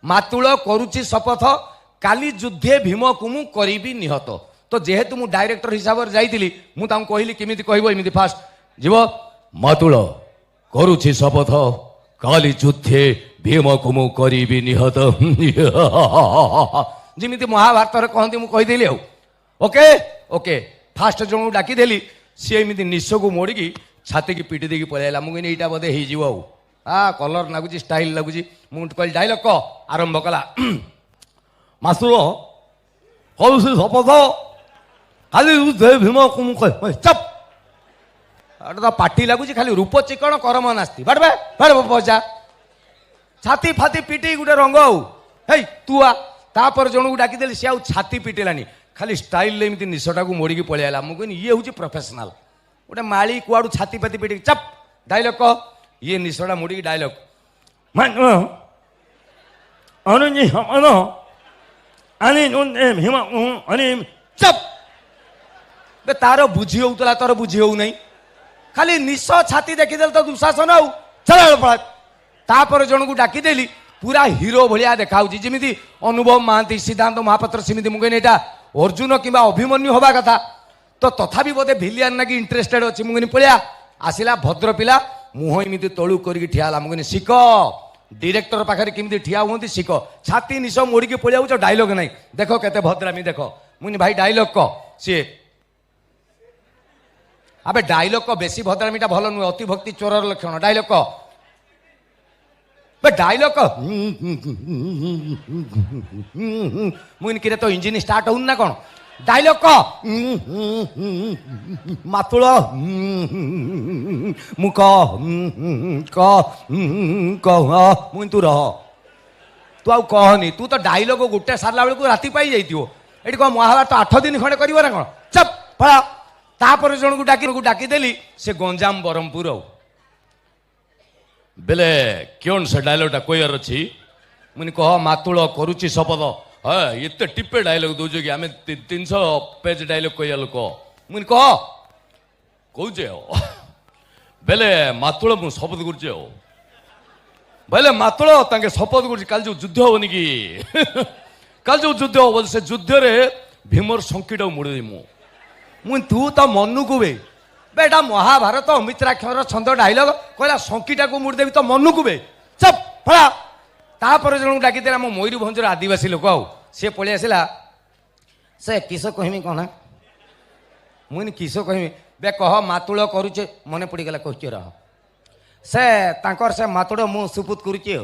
मातुल करुची शपथ काली युद्धे भीम को मु करी निहत। तो जेहेतु मु डायरेक्टर हिसाब से जाइली मु कहली केमिति कहबो एमिति फास्ट जीव मातुल करुची शपथ काली युद्धे भीम को मु करी निहत जिमिति महाभारत रे कहती मु कहीदेली ओके ओके फास्ट जन डाकिदेली सी एमती निश को मोड़ी छाती की पिटी देकी पलैला मुझे यहाँ बोधे हो कलर लगुच स्टाइल लगुच मुझे कहली डायलॉग कह आरंभ कला मासुर कौशी शपथ खाली भीम को चप तो पाटी लगुच खाली रूप चिकन करम नास्ती बट बजा छाती फाती पिटी गोटे रंग है तू आपर जन को डाकिदेली सी छाती पिटिलानी खाली स्टाइल एमती निशटा को मोड़ी पलैला मुझे ये हूँ प्रोफेशनाल गोटे माली कुआड़ू छाती पाती पिटी चप डायलॉग कह ये निशटा मोड़ी डायलॉग चप बे तार बुझी होता तोर बुझी हो नहीं खाली निश छाती देखीदे तो दुशासन आउ चल तापर जन को डाकिदेली पूरा हीरो भाया देखा जमी अनुभव महांती सिद्धांत महापात्र सेमती मुझे यहाँ अर्जुन कि अभिमन्यु हवा कथा तो तथापि बोधे भिलियन ना कि इंटरेस्टेड अच्छी मुझे पलिया आसला भद्र पिला मुह एमती तलू करके ठिया मुझे शिख डायरेक्टर पाखे केमी ठिया हूँ शिख छाती निश मोड़ी पलिया डायलॉग नहीं देख केते भद्रामी देख मुझे भाई डायलॉग कह सी अबे डायलॉग कह बेसी भद्रामीटा भल नुहे अति भक्ति चोरर लक्षण डायलॉग कह डायलॉग कह मुझे कि तो इंजिन स्टार्ट हो ना कौन डायलॉग कह मातुल मु मुझे तू रह तू आउ कहनी तू तो डायलॉग गोटे सारा बेलू राति पाई जाइए ये कह महाभारत 8 दिन खंडे कर कौन चप फला तापर जन को डाकिदेली से गंजाम ब्रह्मपुर बेले क्यों से डायलॉगटा कहर अच्छी मुझे कह मातुल करुची शपथ हाँ ये टिपे डायलॉग दौज कि आम 300 पेज डायलॉग कह लोक मुझे कह कौचे बेले मातुल मु शपथ कर बेले मातुल ताके शपथ कर काल जो युद्ध हेनी कि काल जो युद्ध हम से युद्ध भीमर संकीटा मुड़ी मुझे तू तो मनु को बे बेटा महाभारत अमित्राक्षर छंद डायलॉग कहला संकीटा को मुड़देवी तो मनु को बे चप फला तापर जन डाकिदेला मो मयूरभंजर आदिवासी लोक आउ सी पलि आसला से किस कहमी कौन मुझे किस कहमी बे कह मातुल करुचे मन पड़गला कह से तांकर से मातुड़ मु सुपुत करुचे